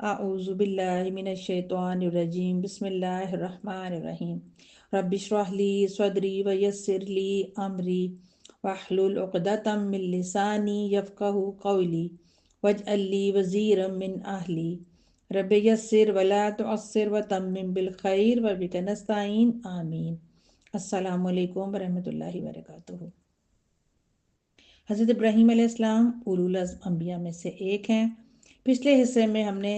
اعوذ باللہ من الشیطان الرجیم بسم اللہ الرحمن الرحیم رب اشرح لی صدری ویسر لی امری واحلل عقدۃ من لسانی یفقہوا قولی واجعل لی وزیرا من اہلی رب یسر ولا تعسر وتمم بالخیر وبک نستعین آمین۔ السلام علیکم ورحمۃ اللہ وبرکاتہ۔ حضرت ابراہیم علیہ السلام اولو العزم انبیاء میں سے ایک ہیں۔ پچھلے حصے میں ہم نے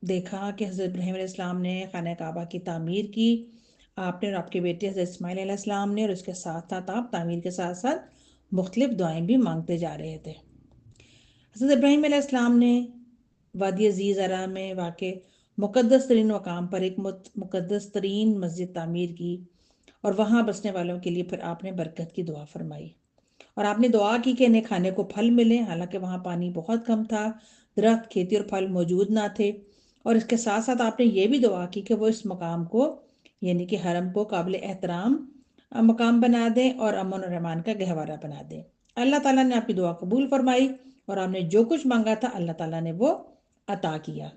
دیکھا کہ حضرت ابراہیم علیہ السلام نے خانہ کعبہ کی تعمیر کی، آپ نے اور آپ کے بیٹے حضرت اسماعیل علیہ السلام نے، اور اس کے ساتھ ساتھ آپ تعمیر کے ساتھ ساتھ مختلف دعائیں بھی مانگتے جا رہے تھے۔ حضرت ابراہیم علیہ السلام نے وادی عزیز ارا میں واقع مقدس ترین مقام پر ایک مقدس ترین مسجد تعمیر کی، اور وہاں بسنے والوں کے لیے پھر آپ نے برکت کی دعا فرمائی، اور آپ نے دعا کی کہ انہیں کھانے کو پھل ملے، حالانکہ وہاں پانی بہت کم تھا، درخت کھیتی اور پھل موجود نہ تھے۔ اور اس کے ساتھ ساتھ آپ نے یہ بھی دعا کی کہ وہ اس مقام کو یعنی کہ حرم کو قابل احترام مقام بنا دیں اور امن اور امان کا گہوارہ بنا دیں۔ اللہ تعالیٰ نے آپ کی دعا قبول فرمائی، اور آپ نے جو کچھ مانگا تھا اللہ تعالیٰ نے وہ عطا کیا۔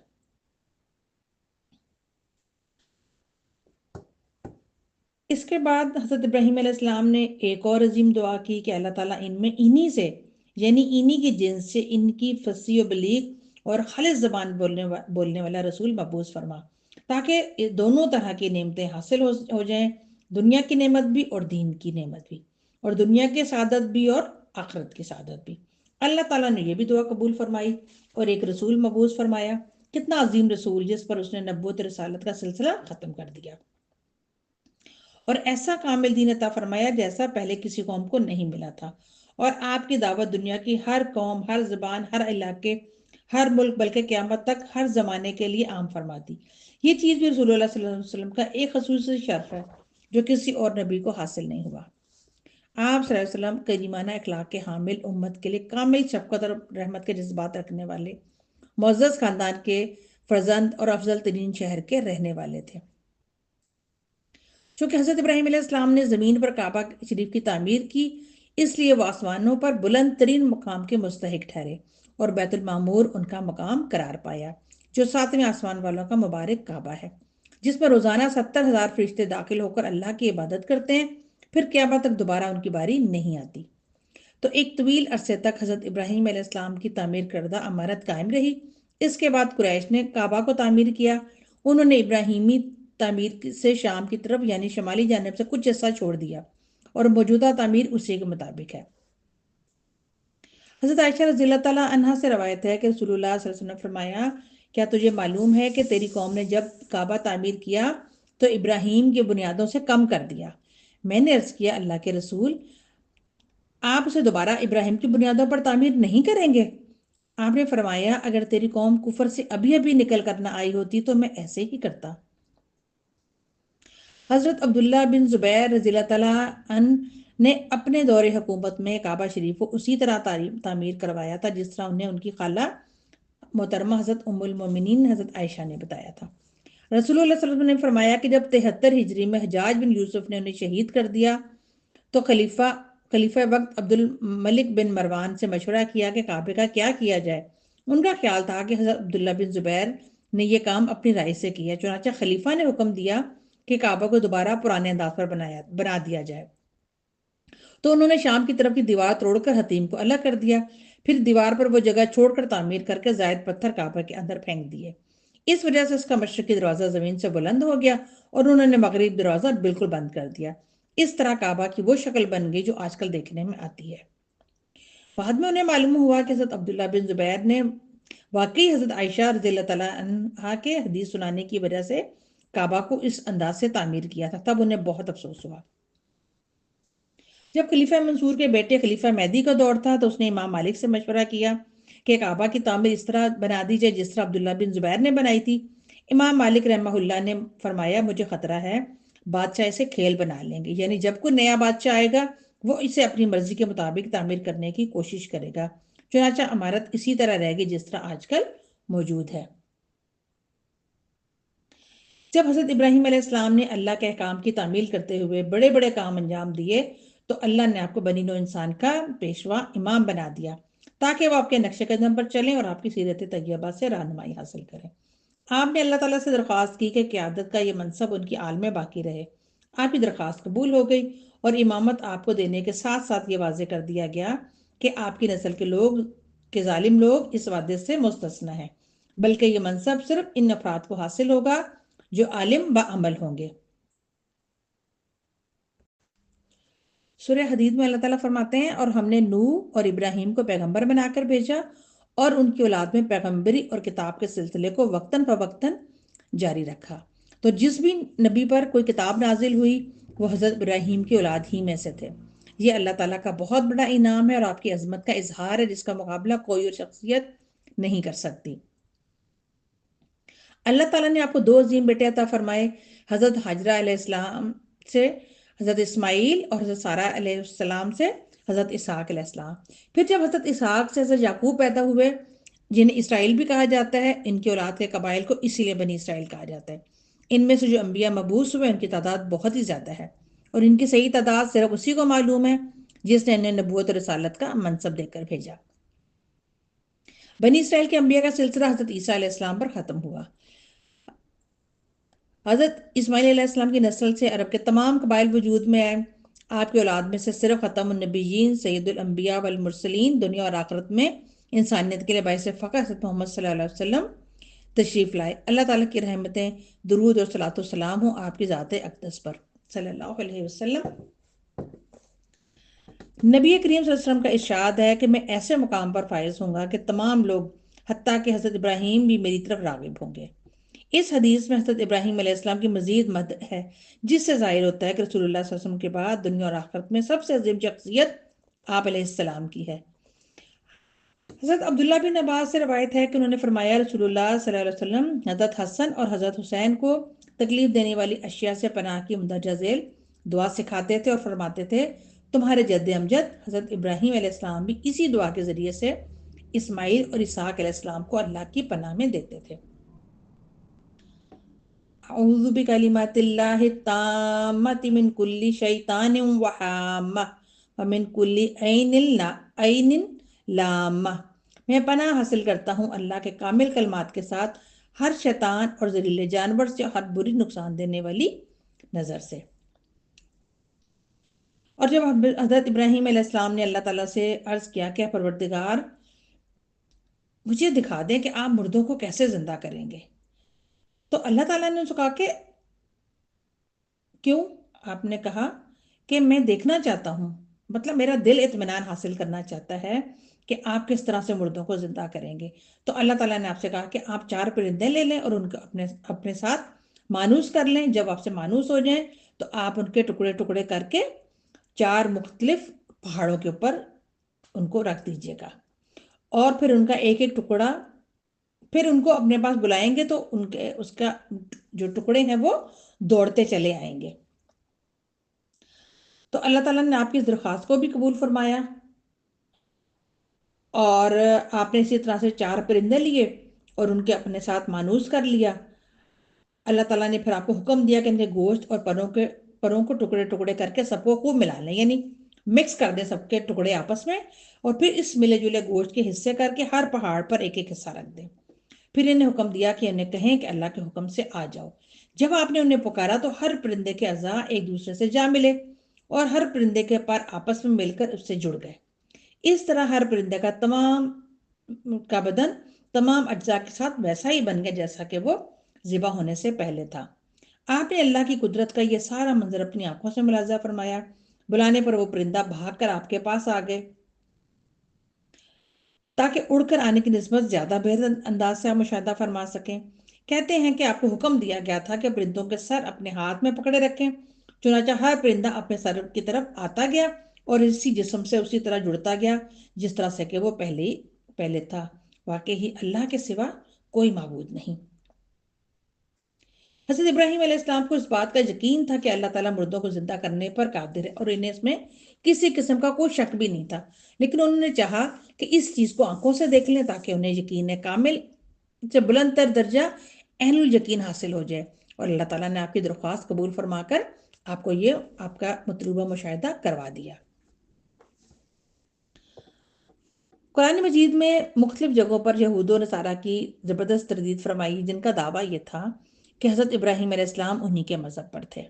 اس کے بعد حضرت ابراہیم علیہ السلام نے ایک اور عظیم دعا کی کہ اللہ تعالیٰ ان میں انہی سے یعنی انہی کی جنس سے ان کی فصیح و بلیغ اور خالص زبان بولنے والا رسول مبعوث فرما، تاکہ دونوں طرح کی نعمتیں حاصل ہو جائیں، دنیا کی نعمت بھی اور دین کی نعمت بھی، اور دنیا کی سعادت بھی اور آخرت کی سعادت بھی۔ اللہ تعالیٰ نے یہ بھی دعا قبول فرمائی اور ایک رسول مبعوث فرمایا۔ کتنا عظیم رسول جس پر اس نے نبوت رسالت کا سلسلہ ختم کر دیا، اور ایسا کامل دین عطا فرمایا جیسا پہلے کسی قوم کو نہیں ملا تھا، اور آپ کی دعوت دنیا کی ہر قوم، ہر زبان، ہر علاقے، ہر ملک بلکہ قیامت تک ہر زمانے کے لیے عام فرماتی۔ یہ چیز بھی رسول اللہ صلی اللہ علیہ وسلم کا ایک خصوصی شرف ہے جو کسی اور نبی کو حاصل نہیں ہوا۔ آپ صلی اللہ علیہ وسلم کریمانہ اخلاق کے حامل، امت کے لیے کامل شفقت اور رحمت کے جذبات رکھنے والے، معزز خاندان کے فرزند اور افضل ترین شہر کے رہنے والے تھے۔ چونکہ حضرت ابراہیم علیہ السلام نے زمین پر کعبہ شریف کی تعمیر کی، اس لیے وہ آسمانوں پر بلند ترین مقام کے مستحق ٹھہرے، اور بیت المعمور ان کا مقام قرار پایا، جو 7ویں آسمان والوں کا مبارک کعبہ ہے، جس پر روزانہ 70,000 فرشتے داخل ہو کر اللہ کی عبادت کرتے ہیں، پھر قیامت تک دوبارہ ان کی باری نہیں آتی۔ تو ایک طویل عرصے تک حضرت ابراہیم علیہ السلام کی تعمیر کردہ عمارت قائم رہی۔ اس کے بعد قریش نے کعبہ کو تعمیر کیا۔ انہوں نے ابراہیمی تعمیر سے شام کی طرف یعنی شمالی جانب سے کچھ حصہ چھوڑ دیا، اور موجودہ تعمیر اسی کے مطابق ہے۔ حضرت عائشہ رضی اللہ تعالیٰ عنہا سے روایت ہے کہ رسول اللہ صلی اللہ علیہ وسلم نے فرمایا، کیا تجھے معلوم ہے کہ تیری قوم نے جب کعبہ تعمیر کیا تو ابراہیم کی بنیادوں سے کم کر دیا؟ میں نے عرض کیا، اللہ کے رسول، آپ اسے دوبارہ ابراہیم کی بنیادوں پر تعمیر نہیں کریں گے؟ آپ نے فرمایا، اگر تیری قوم کفر سے ابھی ابھی نکل کر نہ آئی ہوتی تو میں ایسے ہی کرتا۔ حضرت عبداللہ بن زبیر رضی اللہ تعالیٰ عنہ نے اپنے دور حکومت میں کعبہ شریف کو اسی طرح تعمیر کروایا تھا جس طرح انہیں ان کی خالہ محترمہ حضرت ام المومنین حضرت عائشہ نے بتایا تھا۔ رسول اللہ صلی اللہ علیہ وسلم نے فرمایا کہ جب 73 ہجری میں حجاج بن یوسف نے انہیں شہید کر دیا تو خلیفہ وقت عبد الملک بن مروان سے مشورہ کیا کہ کعبے کا کیا کیا جائے۔ ان کا خیال تھا کہ حضرت عبداللہ بن زبیر نے یہ کام اپنی رائے سے کیا، چنانچہ خلیفہ نے حکم دیا کہ کعبہ کو دوبارہ پرانے انداز پر بنا دیا جائے۔ تو انہوں نے شام کی طرف کی دیوار توڑ کر حتیم کو الگ کر دیا، پھر دیوار پر وہ جگہ چھوڑ کر تعمیر کر کے زائد پتھر کعبہ کے اندر پھینک دیے۔ اس وجہ سے اس کا مشرقی دروازہ زمین سے بلند ہو گیا، اور انہوں نے مغرب دروازہ بالکل بند کر دیا۔ اس طرح کعبہ کی وہ شکل بن گئی جو آج کل دیکھنے میں آتی ہے۔ بعد میں انہیں معلوم ہوا کہ حضرت عبداللہ بن زبیر نے واقعی حضرت عائشہ رضی اللہ تعالیٰ عنہا کے حدیث سنانے کی وجہ سے کعبہ کو اس انداز سے تعمیر کیا تھا۔ تب انہیں بہت افسوس ہوا۔ جب خلیفہ منصور کے بیٹے خلیفہ مہدی کا دور تھا تو اس نے امام مالک سے مشورہ کیا کہ کعبہ کی تعمیر اس طرح بنا دی جائے جس طرح عبداللہ بن زبیر نے بنائی تھی۔ امام مالک رحمہ اللہ نے فرمایا، مجھے خطرہ ہے بادشاہ اسے کھیل بنا لیں گے، یعنی جب کوئی نیا بادشاہ آئے گا وہ اسے اپنی مرضی کے مطابق تعمیر کرنے کی کوشش کرے گا، چنانچہ عمارت اسی طرح رہے گی جس طرح آج کل موجود ہے۔ جب حضرت ابراہیم علیہ السلام نے اللہ کے احکام کی تعمیل کرتے ہوئے بڑے بڑے کام انجام دیے تو اللہ نے آپ کو بنی نوع انسان کا پیشوا امام بنا دیا تاکہ وہ آپ کے نقش قدم پر چلیں اور آپ کی سیرت طیبہ سے رہنمائی حاصل کریں۔ آپ نے اللہ تعالیٰ سے درخواست کی کہ قیادت کا یہ منصب ان کی آل میں باقی رہے۔ آپ کی درخواست قبول ہو گئی، اور امامت آپ کو دینے کے ساتھ ساتھ یہ واضح کر دیا گیا کہ آپ کی نسل کے لوگ کے ظالم لوگ اس وعدے سے مستثنی ہیں، بلکہ یہ منصب صرف ان افراد کو حاصل ہوگا جو عالم با عمل ہوں گے۔ سورہ حدید میں اللہ تعالیٰ فرماتے ہیں، اور ہم نے نوح اور ابراہیم کو پیغمبر بنا کر بھیجا، اور ان کی اولاد میں پیغمبری اور کتاب کے سلسلے کو وقتاً فوقتاً جاری رکھا۔ تو جس بھی نبی پر کوئی کتاب نازل ہوئی وہ حضرت ابراہیم کی اولاد ہی میں سے تھے۔ یہ اللہ تعالیٰ کا بہت بڑا انعام ہے اور آپ کی عظمت کا اظہار ہے، جس کا مقابلہ کوئی اور شخصیت نہیں کر سکتی۔ اللہ تعالیٰ نے آپ کو دو عظیم بیٹے عطا فرمائے، حضرت حاجرہ علیہ السلام سے حضرت اسماعیل، اور حضرت سارہ علیہ السلام سے حضرت اسحاق علیہ السلام۔ پھر جب حضرت اسحاق سے حضرت یعقوب پیدا ہوئے، جنہیں اسرائیل بھی کہا جاتا ہے، ان کی اولاد کے قبائل کو اسی لیے بنی اسرائیل کہا جاتا ہے۔ ان میں سے جو انبیاء مبعوث ہوئے ان کی تعداد بہت ہی زیادہ ہے، اور ان کی صحیح تعداد صرف اسی کو معلوم ہے جس نے انہیں نبوت اور رسالت کا منصب دے کر بھیجا۔ بنی اسرائیل کے انبیاء کا سلسلہ حضرت عیسیٰ علیہ السلام پر ختم ہوا۔ حضرت اسماعیل علیہ السلام کی نسل سے عرب کے تمام قبائل وجود میں آئے۔ آپ کی اولاد میں سے صرف ختم النبیین سید الانبیاء والمرسلین دنیا اور آخرت میں انسانیت کے لیے باعث فخر حضرت محمد صلی اللہ علیہ وسلم تشریف لائے۔ اللہ تعالیٰ کی رحمتیں، درود اور صلاۃ والسلام ہوں آپ کی ذات اقدس پر صلی اللہ علیہ وسلم۔ نبی کریم صلی اللہ علیہ وسلم کا ارشاد ہے کہ میں ایسے مقام پر فائز ہوں گا کہ تمام لوگ حتیٰ کہ حضرت ابراہیم بھی میری طرف راغب ہوں گے۔ اس حدیث میں حضرت ابراہیم علیہ السلام کی مزید مدح ہے، جس سے ظاہر ہوتا ہے کہ رسول اللہ صلی اللہ علیہ وسلم کے بعد دنیا اور آخرت میں سب سے عظیم شخصیت آپ علیہ السلام کی ہے۔ حضرت عبداللہ بن عباس سے روایت ہے کہ انہوں نے فرمایا، رسول اللہ صلی اللہ علیہ وسلم حضرت حسن اور حضرت حسین کو تکلیف دینے والی اشیاء سے پناہ کی مندرجہ ذیل دعا سکھاتے تھے اور فرماتے تھے، تمہارے جد امجد حضرت ابراہیم علیہ السلام بھی اسی دعا کے ذریعے سے اسماعیل اور اسحاق علیہ السلام کو اللہ کی پناہ میں دیتے تھے۔ اعوذ بکلمات اللہ التامۃ من کل شیطان وہامہ ومن کل عین لامہ۔ میں پناہ حاصل کرتا ہوں اللہ کے کامل کلمات کے ساتھ ہر شیطان اور زہریلے جانور سے، ہر بری نقصان دینے والی نظر سے۔ اور جب حضرت ابراہیم علیہ السلام نے اللہ تعالیٰ سے عرض کیا کہ پروردگار مجھے دکھا دیں کہ آپ مردوں کو کیسے زندہ کریں گے، تو اللہ تعالیٰ نے کہا کہ کیوں؟ آپ نے کہا کہ میں دیکھنا چاہتا ہوں، مطلب میرا دل اطمینان حاصل کرنا چاہتا ہے کہ آپ کس طرح سے مردوں کو زندہ کریں گے۔ تو اللہ تعالیٰ نے آپ سے کہا کہ آپ 4 پرندے لے لیں اور ان کو اپنے ساتھ مانوس کر لیں۔ جب آپ سے مانوس ہو جائیں تو آپ ان کے ٹکڑے ٹکڑے کر کے 4 مختلف پہاڑوں کے اوپر ان کو رکھ دیجیے گا، اور پھر ان کا ایک ایک ٹکڑا، پھر ان کو اپنے پاس بلائیں گے تو اس کا جو ٹکڑے ہیں وہ دوڑتے چلے آئیں گے۔ تو اللہ تعالیٰ نے آپ کی اس درخواست کو بھی قبول فرمایا، اور آپ نے اسی طرح سے 4 پرندے لیے اور ان کے اپنے ساتھ مانوس کر لیا۔ اللہ تعالیٰ نے پھر آپ کو حکم دیا کہ ان کے گوشت اور پروں کو ٹکڑے ٹکڑے کر کے سب کو خوب ملا لیں، یعنی مکس کر دیں سب کے ٹکڑے آپس میں، اور پھر اس ملے جلے گوشت کے حصے کر کے ہر پہاڑ پر ایک ایک حصہ رکھ دیں۔ پھر انہیں حکم دیا کہ انہیں کہیں کہ اللہ کے حکم سے آ جاؤ۔ جب آپ نے انہیں پکارا تو ہر پرندے کے اعضاء ایک دوسرے سے جا ملے اور ہر پرندے کے پر آپس میں مل کر اس سے جڑ گئے۔ اس طرح ہر پرندے کا بدن تمام اجزاء کے ساتھ ویسا ہی بن گیا جیسا کہ وہ ذبح ہونے سے پہلے تھا۔ آپ نے اللہ کی قدرت کا یہ سارا منظر اپنی آنکھوں سے ملاحظہ فرمایا۔ بلانے پر وہ پرندہ بھاگ کر آپ کے پاس آ گئے تاکہ اڑ کر آنے کی نسبت زیادہ بہتر انداز سے آپ مشاہدہ فرما سکیں۔ کہتے ہیں کہ آپ کو حکم دیا گیا تھا کہ پرندوں کے سر اپنے ہاتھ میں پکڑے رکھیں، چنانچہ ہر پرندہ اپنے سر کی طرف آتا گیا اور اسی جسم سے اسی طرح جڑتا گیا جس طرح سے کہ وہ پہلے تھا۔ واقعی اللہ کے سوا کوئی معبود نہیں۔ حضرت ابراہیم علیہ السلام کو اس بات کا یقین تھا کہ اللہ تعالیٰ مردوں کو زندہ کرنے پر قادر ہے، اور انہیں اس میں کسی قسم کا کوئی شک بھی نہیں تھا، لیکن انہوں نے چاہا کہ اس چیز کو آنکھوں سے دیکھ لیں تاکہ انہیں یقین کامل سے بلند تر درجہ عین الیقین حاصل ہو جائے، اور اللہ تعالیٰ نے آپ کی درخواست قبول فرما کر آپ کو یہ آپ کا مطلوبہ مشاہدہ کروا دیا۔ قرآن مجید میں مختلف جگہوں پر یہود و نصارہ کی زبردست تردید فرمائی، جن کا دعویٰ یہ تھا کہ حضرت ابراہیم علیہ السلام انہی کے مذہب پر تھے۔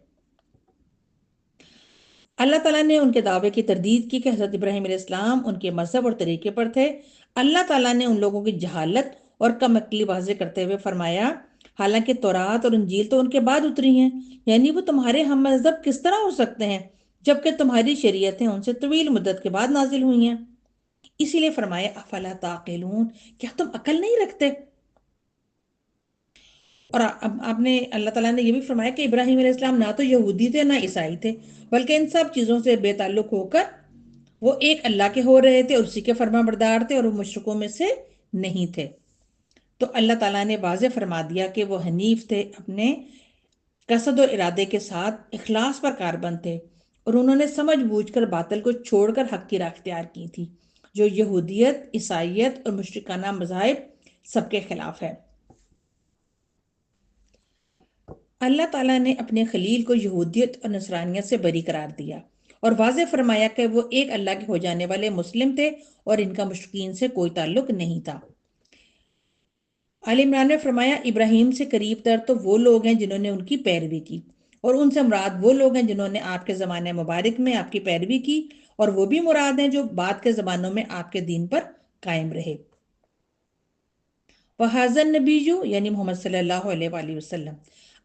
اللہ تعالیٰ نے ان کے دعوے کی تردید کی کہ حضرت ابراہیم علیہ السلام ان کے مذہب اور طریقے پر تھے۔ اللہ تعالیٰ نے ان لوگوں کی جہالت اور کم عقلی واضح کرتے ہوئے فرمایا، حالانکہ تورات اور انجیل تو ان کے بعد اتری ہیں، یعنی وہ تمہارے ہم مذہب کس طرح ہو سکتے ہیں جبکہ تمہاری شریعتیں ان سے طویل مدت کے بعد نازل ہوئی ہیں۔ اسی لیے فرمایا افلا تعقلون، کیا تم عقل نہیں رکھتے؟ اور آپ نے اللہ تعالیٰ نے یہ بھی فرمایا کہ ابراہیم علیہ السلام نہ تو یہودی تھے نہ عیسائی تھے، بلکہ ان سب چیزوں سے بے تعلق ہو کر وہ ایک اللہ کے ہو رہے تھے اور اسی کے فرما بردار تھے، اور وہ مشرکوں میں سے نہیں تھے۔ تو اللہ تعالیٰ نے واضح فرما دیا کہ وہ حنیف تھے، اپنے قصد اور ارادے کے ساتھ اخلاص پر کاربند تھے، اور انہوں نے سمجھ بوجھ کر باطل کو چھوڑ کر حق کی راہ اختیار کی تھی، جو یہودیت، عیسائیت اور مشرکانہ مذاہب سب کے خلاف ہے۔ اللہ تعالیٰ نے اپنے خلیل کو یہودیت اور نصرانیت سے بری قرار دیا اور واضح فرمایا کہ وہ ایک اللہ کے ہو جانے والے مسلم تھے اور ان کا مشرکین سے کوئی تعلق نہیں تھا۔ آل عمران نے فرمایا ابراہیم سے قریب تر تو وہ لوگ ہیں جنہوں نے ان کی پیروی کی، اور ان سے مراد وہ لوگ ہیں جنہوں نے آپ کے زمانے مبارک میں آپ کی پیروی کی، اور وہ بھی مراد ہیں جو بعد کے زمانوں میں آپ کے دین پر قائم رہے۔ وَهَذَا النَّبِيُّ یعنی محمد صلی اللہ علیہ وآلہ وسلم،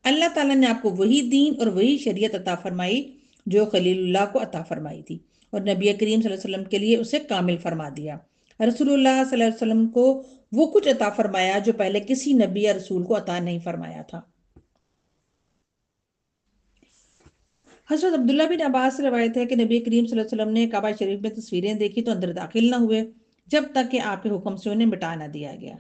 اللہ تعالیٰ نے آپ کو وہی دین اور وہی شریعت عطا فرمائی جو خلیل اللہ کو عطا فرمائی تھی، اور نبی کریم صلی اللہ علیہ وسلم کے لیے اسے کامل فرما دیا۔ رسول اللہ صلی اللہ علیہ وسلم کو وہ کچھ عطا فرمایا جو پہلے کسی نبی یا رسول کو عطا نہیں فرمایا تھا۔ حضرت عبداللہ بن عباس سے روایت ہے کہ نبی کریم صلی اللہ علیہ وسلم نے کعبہ شریف میں تصویریں دیکھی تو اندر داخل نہ ہوئے جب تک کہ آپ کے حکم سے انہیں مٹا نہ دیا گیا۔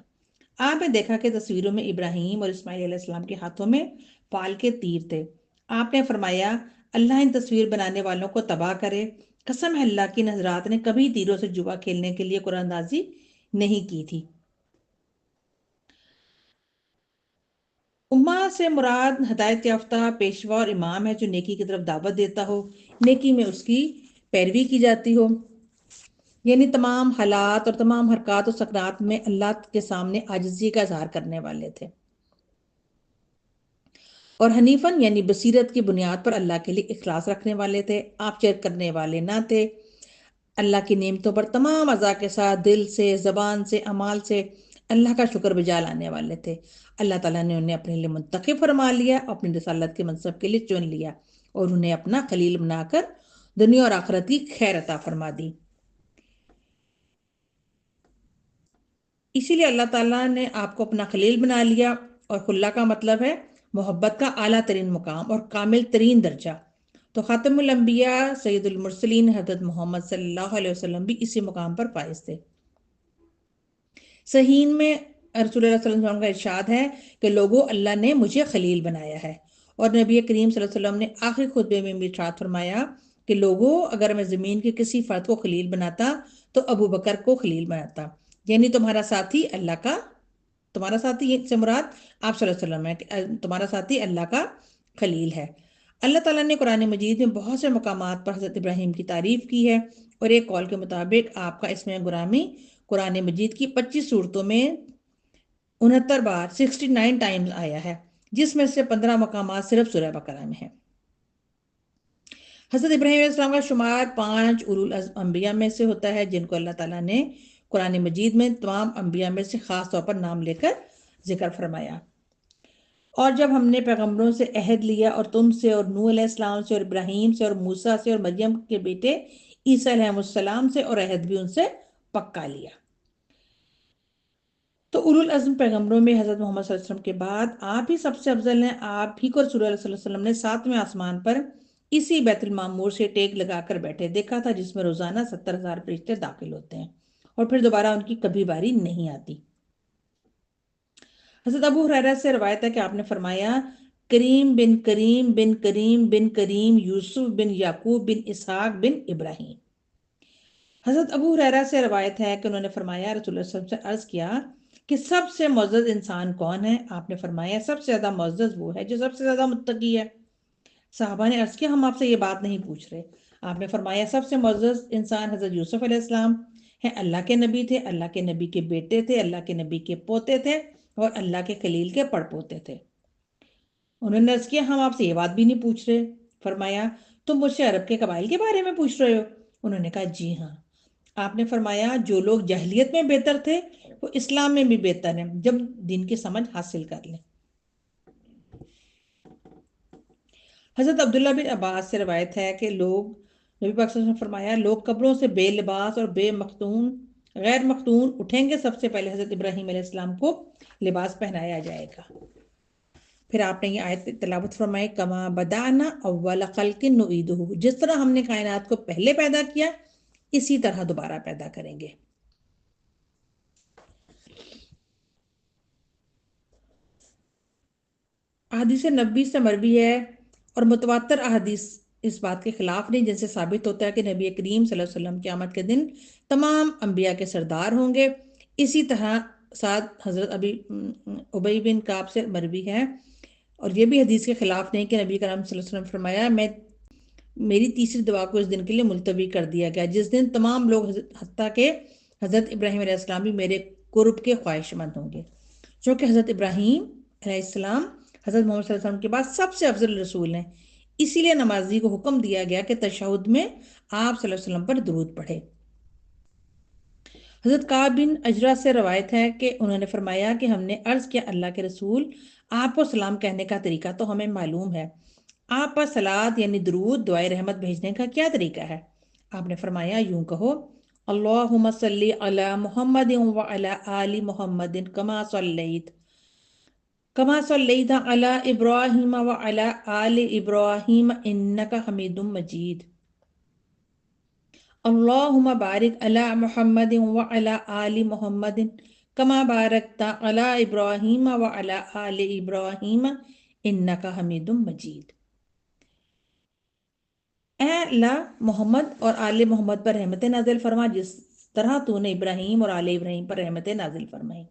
آپ نے دیکھا کہ تصویروں میں ابراہیم اور اسماعیل علیہ السلام کے ہاتھوں میں پال کے تیر تھے۔ آپ نے فرمایا اللہ ان تصویر بنانے والوں کو تباہ کرے، قسم ہے اللہ کی، حضرات نے کبھی تیروں سے جوا کھیلنے کے لیے قرآن اندازی نہیں کی تھی۔ امہ سے مراد ہدایت یافتہ پیشوا اور امام ہے جو نیکی کی طرف دعوت دیتا ہو، نیکی میں اس کی پیروی کی جاتی ہو، یعنی تمام حالات اور تمام حرکات و سکنات میں اللہ کے سامنے عاجزی کا اظہار کرنے والے تھے، اور حنیفن یعنی بصیرت کی بنیاد پر اللہ کے لیے اخلاص رکھنے والے تھے۔ آپ شرک کرنے والے نہ تھے، اللہ کی نعمتوں پر تمام اعضاء کے ساتھ دل سے، زبان سے، اعمال سے اللہ کا شکر بجا لانے والے تھے۔ اللہ تعالیٰ نے انہیں اپنے لیے منتخب فرما لیا، اپنی رسالت کے منصب کے لیے چن لیا، اور انہیں اپنا خلیل بنا کر دنیا اور آخرت کی خیر عطا فرما دی۔ اسی لیے اللہ تعالیٰ نے آپ کو اپنا خلیل بنا لیا، اور خلا کا مطلب ہے محبت کا اعلیٰ ترین مقام اور کامل ترین درجہ۔ تو خاتم الانبیاء سید المرسلین حضرت محمد صلی اللہ علیہ وسلم بھی اسی مقام پر فائز تھے۔ صحیح میں رسول اللہ صلی اللہ علیہ وسلم کا ارشاد ہے کہ لوگوں، اللہ نے مجھے خلیل بنایا ہے، اور نبی کریم صلی اللہ علیہ وسلم نے آخری خطبے میں بھی ارشاد فرمایا کہ لوگوں، اگر میں زمین کے کسی فرد کو خلیل بناتا تو ابو بکر کو خلیل بناتا، یعنی تمہارا ساتھی اللہ کا، تمہارا ساتھی سے مراد آپ صلی اللہ علیہ وسلم ہے کہ تمہارا ساتھی اللہ کا خلیل ہے۔ اللہ تعالیٰ نے قرآن مجید میں بہت سے مقامات پر حضرت ابراہیم کی تعریف کی ہے، اور ایک قول کے مطابق آپ کا اسم گرامی قرآن مجید کی 25 صورتوں میں 69 بار 69 ٹائمز آیا ہے، جس میں سے 15 مقامات صرف سورہ بقرہ میں ہیں۔ حضرت ابراہیم علیہ السلام کا شمار 5 اولو العزم انبیاء میں سے ہوتا ہے، جن کو اللہ تعالیٰ نے قرآن مجید میں تمام انبیاء میں سے خاص طور پر نام لے کر ذکر فرمایا۔ اور جب ہم نے پیغمبروں سے عہد لیا، اور تم سے اور نوح علیہ السلام سے اور ابراہیم سے اور موسیٰ سے اور مریم کے بیٹے عیسیٰ علیہ السلام سے، اور عہد بھی ان سے پکا لیا۔ تو اولو العزم پیغمبروں میں حضرت محمد صلی اللہ علیہ وسلم کے بعد آپ ہی سب سے افضل ہیں۔ آپ ہی کو رسول اللہ صلی اللہ علیہ وسلم نے 7ویں آسمان پر اسی بیت المعمور سے ٹیک لگا کر بیٹھے دیکھا تھا، جس میں روزانہ 70,000 فرشتے داخل ہوتے ہیں، اور پھر دوبارہ ان کی کبھی باری نہیں آتی۔ حضرت ابو ہریرہ سے روایت ہے کہ آپ نے فرمایا کریم بن کریم بن کریم بن کریم یوسف بن یعقوب بن اسحاق بن ابراہیم۔ حضرت ابو ہریرہ سے روایت ہے کہ انہوں نے فرمایا رسول اللہ صلی اللہ علیہ وسلم سے عرض کیا کہ سب سے معزز انسان کون ہے؟ آپ نے فرمایا سب سے زیادہ معزز وہ ہے جو سب سے زیادہ متقی ہے۔ صحابہ نے عرض کیا ہم آپ سے یہ بات نہیں پوچھ رہے۔ آپ نے فرمایا سب سے معزز انسان حضرت یوسف علیہ السلام، ہیں اللہ کے نبی تھے، اللہ کے نبی کے بیٹے تھے، اللہ کے نبی کے پوتے تھے اور اللہ کے خلیل کے پڑ پوتے تھے۔ انہوں نے عرض کیا ہم آپ سے یہ بات بھی نہیں پوچھ رہے۔ فرمایا تم مجھ سے عرب کے قبائل کے بارے میں پوچھ رہے ہو؟ انہوں نے کہا جی ہاں۔ آپ نے فرمایا جو لوگ جاہلیت میں بہتر تھے وہ اسلام میں بھی بہتر ہیں جب دین کی سمجھ حاصل کر لیں۔ حضرت عبداللہ بن عباس سے روایت ہے کہ نبی پاک صلی اللہ علیہ وسلم نے فرمایا لوگ قبروں سے بے لباس اور غیر مختون اٹھیں گے، سب سے پہلے حضرت ابراہیم علیہ السلام کو لباس پہنایا جائے گا۔ پھر آپ نے یہ آیت تلاوت فرمائی کما بدانا اول خلق نعیدہ، جس طرح ہم نے کائنات کو پہلے پیدا کیا اسی طرح دوبارہ پیدا کریں گے۔ احادیث نبی سے مروی ہے اور متواتر احادیث اس بات کے خلاف نہیں، جن سے ثابت ہوتا ہے کہ نبی کریم صلی اللہ علیہ وسلم قیامت کے دن تمام انبیاء کے سردار ہوں گے۔ اسی طرح ساتھ حضرت ابی بن کعب سے مروی ہے اور یہ بھی حدیث کے خلاف نہیں کہ نبی کریم صلی اللہ علیہ وسلم فرمایا میری تیسری دعا کو اس دن کے لیے ملتوی کر دیا گیا جس دن تمام لوگ حتیٰ کہ حضرت ابراہیم علیہ السلام بھی میرے قرب کے خواہش مند ہوں گے، چونکہ حضرت ابراہیم علیہ السلام حضرت محمد صلی اللہ علیہ وسلم کے بعد سب سے افضل رسول ہیں، اسی لیے نمازی کو حکم دیا گیا کہ تشہد میں آپ صلی اللہ علیہ وسلم پر درود پڑھے۔ حضرت کعب بن اجرا سے روایت ہے کہ انہوں نے فرمایا کہ ہم نے عرض کیا اللہ کے رسول آپ کو سلام کہنے کا طریقہ تو ہمیں معلوم ہے، آپ پر صلات یعنی درود دعائے رحمت بھیجنے کا کیا طریقہ ہے؟ آپ نے فرمایا یوں کہو اللہم صلی علی محمد وعلی آل محمد کما صلیت علی ابراہیم وعلی آل ابراہیم انک حمید مجید، اللہم بارک علی محمد وعلی آل محمد کما بارکت علی ابراہیم وعلی آل ابراہیم انک حمید مجید۔ اے اللہ محمد اور آل محمد پر رحمت نازل فرما جس طرح تو نے ابراہیم اور آل ابراہیم پر رحمت نازل فرمائی،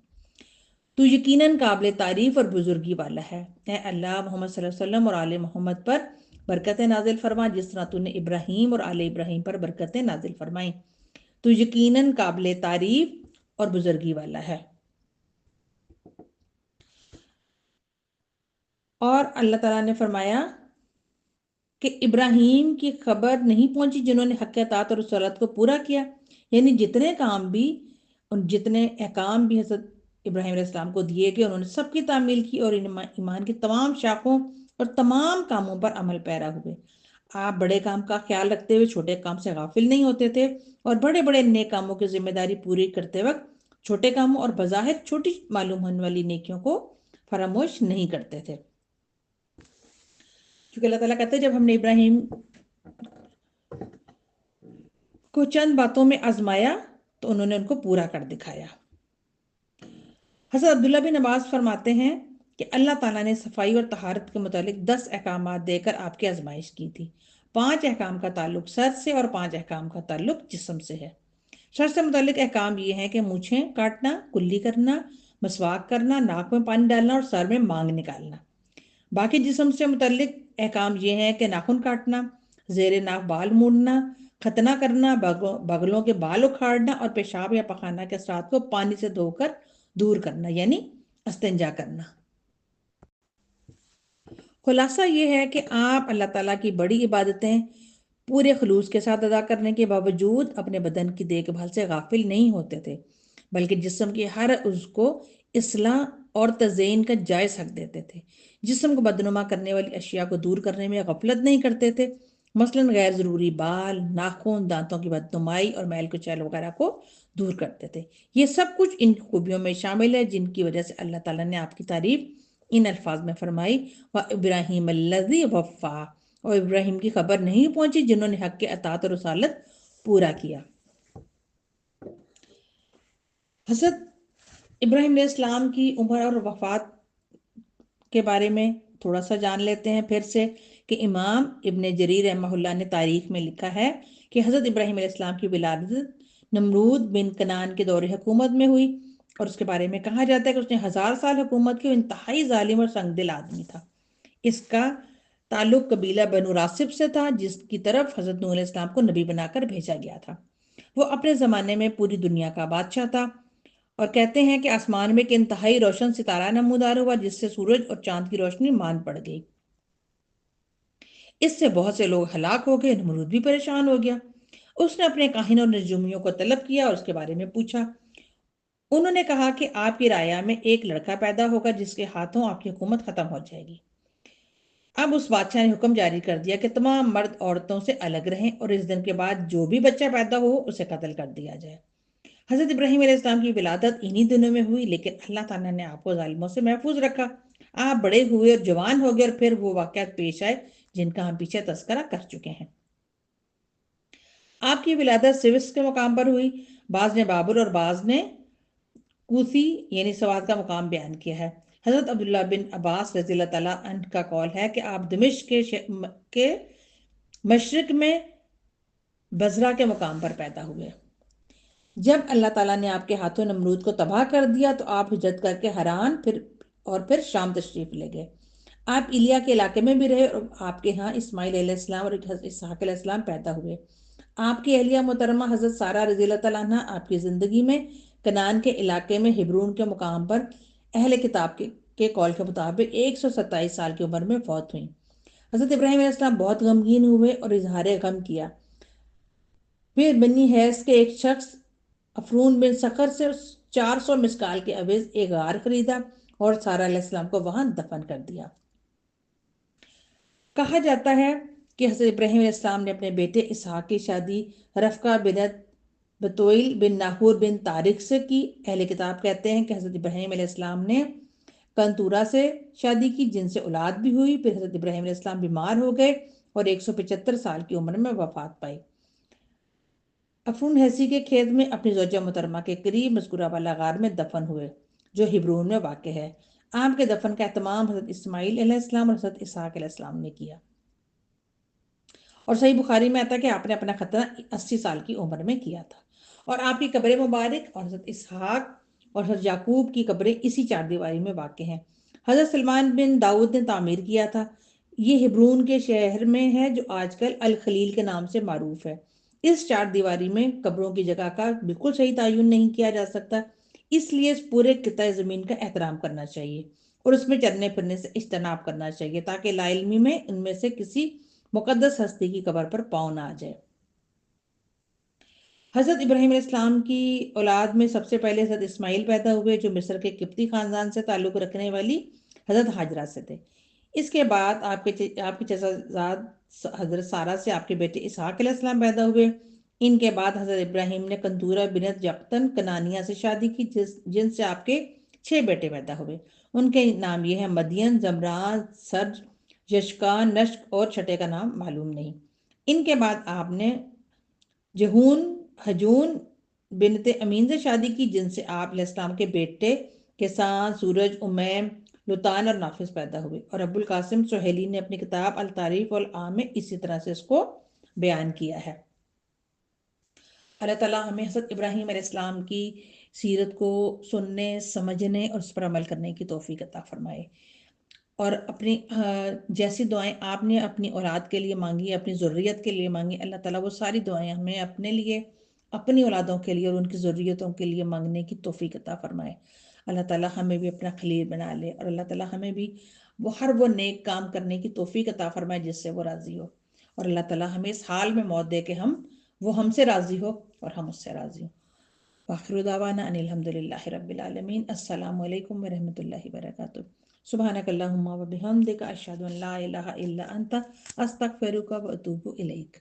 تو یقیناً قابل تعریف اور بزرگی والا ہے۔ اے اللہ محمد صلی اللہ علیہ وسلم اور آل محمد پر برکت نازل فرما جس طرح تو نے ابراہیم اور آل ابراہیم پر برکت نازل فرمائی، تو یقیناً قابل تعریف اور بزرگی والا ہے۔ اور اللہ تعالیٰ نے فرمایا کہ ابراہیم کی خبر نہیں پہنچی جنہوں نے حق اطاعت اور رسالت کو پورا کیا، یعنی جتنے احکام بھی حضرت ابراہیم علیہ السلام کو دیے گئے انہوں نے سب کی تعمیل کی اور ایمان کی تمام شاخوں اور تمام کاموں پر عمل پیرا ہوئے۔ آپ بڑے کام کا خیال رکھتے ہوئے چھوٹے کام سے غافل نہیں ہوتے تھے اور بڑے بڑے نیک کاموں کی ذمہ داری پوری کرتے وقت چھوٹے کاموں اور بظاہر چھوٹی معلوم ہونے والی نیکیوں کو فراموش نہیں کرتے تھے، کیونکہ اللہ تعالیٰ کہتے ہیں جب ہم نے ابراہیم کو چند باتوں میں آزمایا تو انہوں نے ان کو پورا کر دکھایا۔ حضرت عبداللہ بن عباس فرماتے ہیں کہ اللہ تعالیٰ نے صفائی اور طہارت کے متعلق 10 احکامات دے کر آپ کی آزمائش کی تھی۔ 5 احکام کا تعلق سر سے اور 5 احکام کا تعلق جسم سے ہے۔ سر سے متعلق احکام یہ ہیں کہ مونچھیں کاٹنا، کلی کرنا، مسواک کرنا، ناک میں پانی ڈالنا اور سر میں مانگ نکالنا۔ باقی جسم سے متعلق احکام یہ ہیں کہ ناخن کاٹنا، زیر ناک بال مونڈنا، ختنہ کرنا، بغلوں کے بال اکھاڑنا اور پیشاب یا پخانہ کے اثرات کو پانی سے دھو کر دور کرنا یعنی استنجا کرنا۔ خلاصہ یہ ہے کہ آپ اللہ تعالیٰ کی بڑی عبادتیں پورے خلوص کے ساتھ ادا کرنے کے باوجود اپنے بدن کی دیکھ بھال سے غافل نہیں ہوتے تھے، بلکہ جسم کے ہر عضو کو اصلاح اور تزئین کا جائز حق دیتے تھے۔ جسم کو بدنما کرنے والی اشیاء کو دور کرنے میں غفلت نہیں کرتے تھے، مثلاً غیر ضروری بال، ناخن، دانتوں کی بدنمائی اور میل کچیل وغیرہ کو دور کرتے تھے۔ یہ سب کچھ ان خوبیوں میں شامل ہے جن کی وجہ سے اللہ تعالیٰ نے آپ کی تعریف ان الفاظ میں فرمائی وَإِبْرَاهِيمَ الَّذِي وَفَّى، اور ابراہیم کی خبر نہیں پہنچی جنہوں نے حق کے اطاعت اور رسالت پورا کیا۔ حضرت ابراہیم علیہ السلام کی عمر اور وفات کے بارے میں تھوڑا سا جان لیتے ہیں پھر سے کہ امام ابن جریر رحمہ اللہ نے تاریخ میں لکھا ہے کہ حضرت ابراہیم علیہ السلام کی ولادت نمرود بن کنعان کے دور حکومت میں ہوئی، اور اس کے بارے میں کہا جاتا ہے کہ اس نے 1000 سال حکومت کی، انتہائی ظالم اور سنگ دل آدمی تھا۔ اس کا تعلق قبیلہ بنو راسب سے تھا جس کی طرف حضرت نوح علیہ السلام کو نبی بنا کر بھیجا گیا تھا۔ وہ اپنے زمانے میں پوری دنیا کا بادشاہ تھا، اور کہتے ہیں کہ آسمان میں ایک انتہائی روشن ستارہ نمودار ہوا جس سے سورج اور چاند کی روشنی مان پڑ گئی۔ اس سے بہت سے لوگ ہلاک ہو گئے، نمرود بھی پریشان ہو گیا۔ اس نے اپنے کاہنوں اور نجومیوں کو طلب کیا اور اس کے بارے میں پوچھا۔ انہوں نے کہا کہ آپ کی رعایا میں ایک لڑکا پیدا ہوگا جس کے ہاتھوں آپ کی حکومت ختم ہو جائے گی۔ اب اس بادشاہ نے حکم جاری کر دیا کہ تمام مرد عورتوں سے الگ رہیں اور اس دن کے بعد جو بھی بچہ پیدا ہو اسے قتل کر دیا جائے۔ حضرت ابراہیم علیہ السلام کی ولادت انہی دنوں میں ہوئی، لیکن اللہ تعالیٰ نے آپ کو ظالموں سے محفوظ رکھا۔ آپ بڑے ہوئے اور جوان ہو گئے، اور پھر وہ واقعات پیش آئے جن کا ہم پیچھے تذکرہ کر چکے ہیں۔ آپ کی ولادت سوس کے مقام پر ہوئی، بعض نے بابل اور بعض نے کوسی یعنی سوات کا مقام بیان کیا ہے۔ حضرت عبداللہ بن عباس رضی اللہ تعالیٰ عنہ کا قول ہے کہ آپ دمشق کے مشرق میں بزرا کے مقام پر پیدا ہوئے۔ جب اللہ تعالیٰ نے آپ کے ہاتھوں نمرود کو تباہ کر دیا تو آپ ہجرت کر کے حران پھر شام تشریف لے گئے۔ آپ ایلیا کے علاقے میں بھی رہے اور آپ کے ہاں اسماعیل علیہ السلام اور حضرت اسحاق علیہ السلام پیدا ہوئے۔ آپ کی اہلیہ محترمہ حضرت سارہ رضی اللہ تعالیٰ عنہ آپ کی زندگی میں کنعان کے علاقے میں ہبرون کے مقام پر اہل کتاب کے قول کے مطابق 127 سال کی عمر میں فوت ہوئیں۔ حضرت ابراہیم علیہ السلام بہت غمگین ہوئے اور اظہار غم کیا۔ پھر بنی حیث کے ایک شخص افرون بن سخر سے 400 مسکال کے عوض ایک غار خریدا اور سارہ علیہ السلام کو وہاں دفن کر دیا۔ کہا جاتا ہے کہ حضرت ابراہیم علیہ السلام نے اپنے بیٹے اسحاق کی شادی رفقہ بنت بتویل بن ناہور بن طارق سے کی۔ اہل کتاب کہتے ہیں کہ حضرت ابراہیم علیہ السلام نے کنتورہ سے شادی کی جن سے اولاد بھی ہوئی۔ پھر حضرت ابراہیم علیہ السلام بیمار ہو گئے اور 175 سال کی عمر میں وفات پائی۔ افرون حیثی کے کھیت میں اپنی زوجہ محترمہ کے قریب مذکورہ والا غار میں دفن ہوئے جو ہبرون میں واقع ہے۔ آپ کے دفن کا اہتمام حضرت اسماعیل علیہ السلام اور حضرت اسحاق علیہ السلام نے کیا، اور صحیح بخاری میں آتا ہے کہ آپ نے اپنا ختنہ 80 سال کی عمر میں کیا تھا، اور آپ کی قبر مبارک اور حضرت اسحاق اور حضرت یعقوب کی قبریں اسی چار دیواری میں واقع ہیں۔ حضرت سلمان بن داؤد نے تعمیر کیا تھا۔ یہ ہبرون کے شہر میں ہے جو آج کل الخلیل کے نام سے معروف ہے۔ اس چار دیواری میں قبروں کی جگہ کا بالکل صحیح تعین نہیں کیا جا سکتا، اس لیے اس پورے قطع زمین کا احترام کرنا چاہیے اور اس میں چلنے پھرنے سے اجتناب کرنا چاہیے تاکہ لا علمی میں ان میں سے کسی مقدس ہستی کی قبر پر پاؤں نہ آ جائے۔ حضرت ابراہیم علیہ السلام کی اولاد میں سب سے پہلے حضرت اسماعیل پیدا ہوئے جو مصر کے قبطی خاندان سے تعلق رکھنے والی حضرت ہاجرہ سے تھے۔ اس کے بعد آپ کی چچا زاد حضرت سارہ سے آپ کے بیٹے اسحاق علیہ السلام پیدا ہوئے۔ ان کے بعد حضرت ابراہیم نے کنتورہ بنت یقطن کنانیہ سے شادی کی جن سے آپ کے 6 بیٹے پیدا ہوئے۔ ان کے نام یہ ہیں مدین، زمران، سرج، یشکا، نشک، اور چھٹے کا نام معلوم نہیں۔ ان کے بعد آپ نے جہون حجون بنت امین سے شادی کی جن سے آپ علیہ السلام کے بیٹے کسان، سورج، امیم، لطان اور نافذ پیدا ہوئے، اور ابو القاسم سہیلی نے اپنی کتاب التاریخ والعام میں اسی طرح سے اس کو بیان کیا ہے۔ اللہ تعالیٰ ہمیں حضرت ابراہیم علیہ السلام کی سیرت کو سننے، سمجھنے اور اس پر عمل کرنے کی توفیق عطا فرمائے، اور اپنی جیسی دعائیں آپ نے اپنی اولاد کے لیے مانگی، اپنی ذریت کے لیے مانگی، اللہ تعالیٰ وہ ساری دعائیں ہمیں اپنے لیے، اپنی اولادوں کے لیے اور ان کی ذریتوں کے لیے مانگنے کی توفیق عطا فرمائے۔ اللہ تعالیٰ ہمیں بھی اپنا خلیل بنا لے، اور اللہ تعالیٰ ہمیں بھی وہ نیک کام کرنے کی توفیق عطا فرمائے جس سے وہ راضی ہو، اور اللہ تعالیٰ ہمیں اس حال میں موت دے کہ وہ ہم سے راضی ہو اور ہم اس سے راضی ہوں۔ وآخر دعوانا ان الحمدللہ رب العالمین۔ السلام علیکم ورحمۃ اللہ وبرکاتہ۔ سبحانک اللہم و بحمدک، اشہد ان لا الہ الا انت، استغفرک و اتوب الیک۔